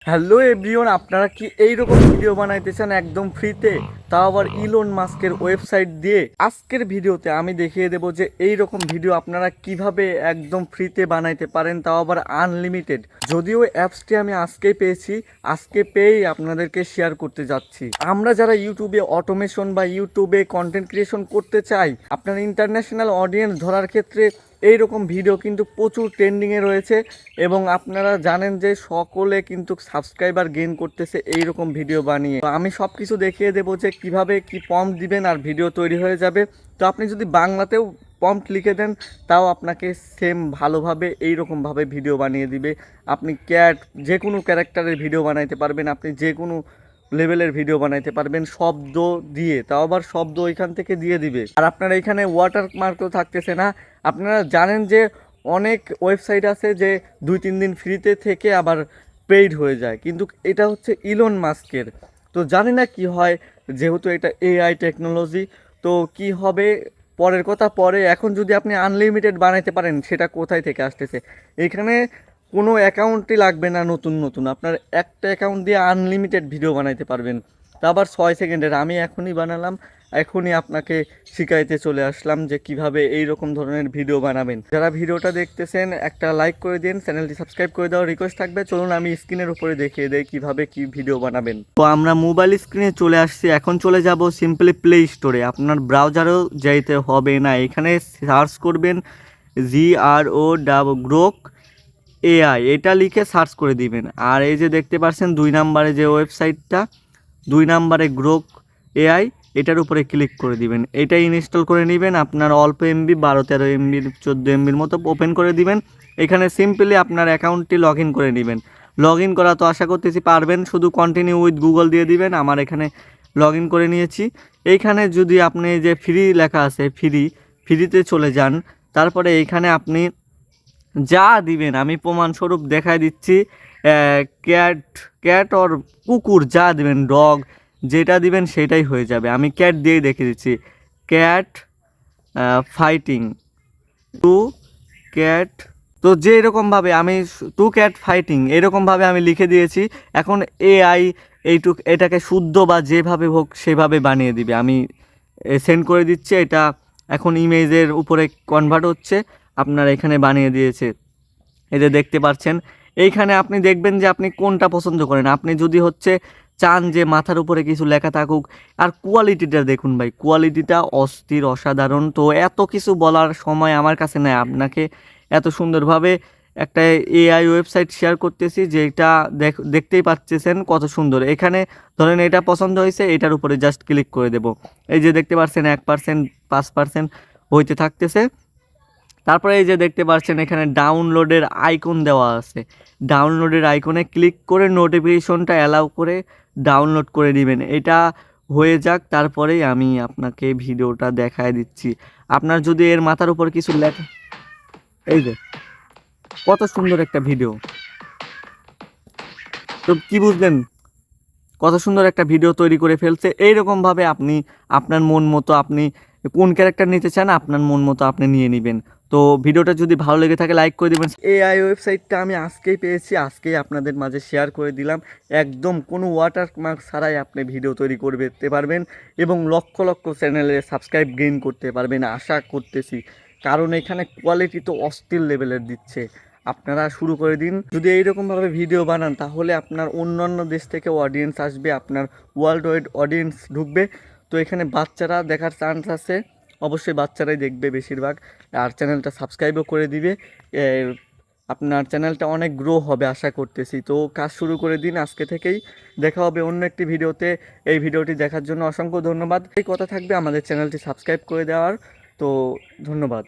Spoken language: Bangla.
হ্যালো এভরিওয়ান, আপনারা কি এইরকম ভিডিও বানাইতে চান একদম ফ্রিতে, তাও আবার ইলন মাস্কের ওয়েবসাইট দিয়ে? আজকের ভিডিওতে আমি দেখিয়ে দেব যে এইরকম ভিডিও আপনারা কিভাবে একদম ফ্রিতে বানাইতে পারেন, তাও আবার আনলিমিটেড। যদিও অ্যাপসটি আমি আজকেই পেয়েছি, আজকে পেয়েই আপনাদেরকে শেয়ার করতে যাচ্ছি। আমরা যারা ইউটিউবে অটোমেশন বা ইউটিউবে কন্টেন্ট ক্রিয়েশন করতে চাই, আপনার ইন্টারন্যাশনাল অডিয়েন্স ধরার ক্ষেত্রে এইরকম ভিডিও কিন্তু প্রচুর ট্রেন্ডিংয়ে রয়েছে এবং আপনারা জানেন যে সকলে কিন্তু সাবস্ক্রাইবার গেইন করতেছে এইরকম ভিডিও বানিয়ে। তো আমি সব কিছু দেখিয়ে দেবো যে কিভাবে কি প্রম্পট দিবেন আর ভিডিও তৈরি হয়ে যাবে। তো আপনি যদি বাংলাতেও প্রম্পট লিখে দেন তাও আপনাকে সেম ভালোভাবে এইরকমভাবে ভিডিও বানিয়ে দিবে। আপনি যে কোনো ক্যারেক্টারের ভিডিও বানাইতে পারবেন, আপনি যে কোনো লেভেলের ভিডিও বানাইতে পারবেন শব্দ দিয়ে, তাও আবার শব্দ ওইখান থেকে দিয়ে দিবে। আর আপনার এখানে ওয়াটারমার্কও থাকতেছে না। আপনারা জানেন যে অনেক ওয়েবসাইট আছে যে 2-3 দিন ফ্রিতে থেকে আবার পেইড হয়ে যায়, কিন্তু এটা হচ্ছে ইলন মাস্কের। তো জানি না কি হয়, যেহেতু এটা এআই টেকনোলজি, তো কি হবে পরের কথা পরে। এখন যদি আপনি আনলিমিটেড বানাইতে পারেন, সেটা কোথায় থেকে আসতেছে? এখানে কোনো অ্যাকাউন্টই লাগবে না নতুন নতুন, আপনার একটা অ্যাকাউন্ট দিয়ে আনলিমিটেড ভিডিও বানাইতে পারবেন। তা আবার 6 সেকেন্ডের। আমি এখনই বানালাম, এখনই আপনাকে শিখাইতে চলে আসলাম যে কিভাবে এই রকম ধরনের ভিডিও বানাবেন। যারা ভিডিওটা দেখতেছেন একটা লাইক করে দিন, চ্যানেলটি সাবস্ক্রাইব করে দেওয়ার রিকোয়েস্ট থাকবে। চলুন আমি স্ক্রিনের উপরে দেখিয়ে দেই কিভাবে কি ভিডিও বানাবেন। তো আমরা মোবাইল স্ক্রিনে চলে আসছি, এখন চলে যাব সিম্পলি প্লে স্টোরে। আপনার ব্রাউজারেও যাইতে হবে না, এখানে সার্চ করবেন GROK AI, এটা লিখে সার্চ করে দিবেন। আর এই যে দেখতে পাচ্ছেন 2 নম্বরে যে ওয়েবসাইটটা, 2 নম্বরে গ্রোক AI, এটার উপরে ক্লিক করে দিবেন। এটা ইনস্টল করে নেবেন। আপনার অল্প এমবি 12-13 এমবি 14 এমবির মতো ওপেন করে দিবেন। এখানে সিম্পলি আপনার অ্যাকাউন্টটি লগ ইন করে নেবেন। লগ ইন করা তো আশা করতেছি পারবেন, শুধু কন্টিনিউ উইথ গুগল দিয়ে দিবেন। আমার এখানে লগ ইন করে নিয়েছি। এইখানে যদি আপনি যে ফ্রি লেখা আছে, ফ্রিতে চলে যান, তারপরে এইখানে আপনি যা দিবেন আমি প্রমাণস্বরূপ দেখায় দিচ্ছি। ক্যাট ক্যাট অর কুকুর যা দিবেন, ডগ যেটা দিবেন সেটাই হয়ে যাবে। আমি ক্যাট দিয়েই দেখে দিচ্ছি। Cat fighting, two cat. তো যে এরকমভাবে আমি টু ক্যাট ফাইটিং এরকমভাবে আমি লিখে দিয়েছি। এখন AI এটাকে শুদ্ধ বা যেভাবে হোক সেভাবে বানিয়ে দিবে। আমি সেন্ড করে দিচ্ছি, এটা এখন ইমেজের উপরে কনভার্ট হচ্ছে। আপনার এখানে বানিয়ে দিয়েছে, এই যে দেখতে পাচ্ছেন। এইখানে আপনি দেখবেন যে আপনি কোনটা পছন্দ করেন। আপনি যদি চান যে মাথার উপরে কিছু লেখা থাকুক, আর কোয়ালিটিটা দেখুন ভাই, কোয়ালিটিটা অস্থির, অসাধারণ। তো এত কিছু বলার সময় আমার কাছে নেই, আপনাকে এত সুন্দরভাবে একটা AI ওয়েবসাইট শেয়ার করতেছি, যেটা দেখতেই পাচ্ছেন কত সুন্দর। এখানে ধরেন এটা পছন্দ হয়েছে, এটার উপরে জাস্ট ক্লিক করে দেব। এই যে দেখতে পাচ্ছেন 1%, 5% হইতে থাকতেছে। তারপরে এই যে দেখতে পাচ্ছেন এখানে ডাউনলোডের আইকন দেওয়া আছে। ডাউনলোডের আইকনে ক্লিক করে নোটিফিকেশনটা অ্যালাউ করে ডাউনলোড করে নেবেন। এটা হয়ে যাক, তারপরেই আমি আপনাকে ভিডিওটা দেখায় দিচ্ছি। আপনার যদি এর মাথার উপর কিছু লেখা, এই যে কত সুন্দর একটা ভিডিও, তো কি বুঝলেন? কত সুন্দর একটা ভিডিও তৈরি করে ফেলছে। এইরকমভাবে আপনি আপনার মন মতো, আপনি কোন ক্যারেক্টার নিতে চান আপনার মন মতো আপনি নিয়ে নেবেন। তো ভিডিওটা যদি ভালো লেগে থাকে লাইক করে দেবেন। AI ওয়েবসাইটটা আমি আজকেই পেয়েছি, আজকেই আপনাদের মাঝে শেয়ার করে দিলাম। একদম কোনো ওয়াটারমার্ক ছাড়াই আপনি ভিডিও তৈরি করতে পারবেন এবং লক্ষ লক্ষ চ্যানেলে সাবস্ক্রাইব গেইন করতে পারবেন আশা করতেছি, কারণ এখানে কোয়ালিটি তো অস্থির লেভেলের দিচ্ছে। আপনারা শুরু করে দিন। যদি এইরকমভাবে ভিডিও বানান তাহলে আপনার অন্যান্য দেশ থেকে অডিয়েন্স আসবে, আপনার ওয়ার্ল্ড ওয়াইড অডিয়েন্স ঢুকবে। তো এখানে বাচ্চারা দেখার চান্স আছে, অবশ্যই বাচ্চারাই দেখবে বেশিরভাগ। আর চ্যানেলটা সাবস্ক্রাইবও করে দিবে। আপনার চ্যানেলটা অনেক গ্রো হবে আশা করতেছি। তো কাজ শুরু করে দিন আজকে থেকেই। দেখা হবে অন্য একটি ভিডিওতে। এই ভিডিওটি দেখার জন্য অসংখ্য ধন্যবাদ। এই কথা থাকবে আমাদের চ্যানেলটি সাবস্ক্রাইব করে দেওয়ার। তো ধন্যবাদ।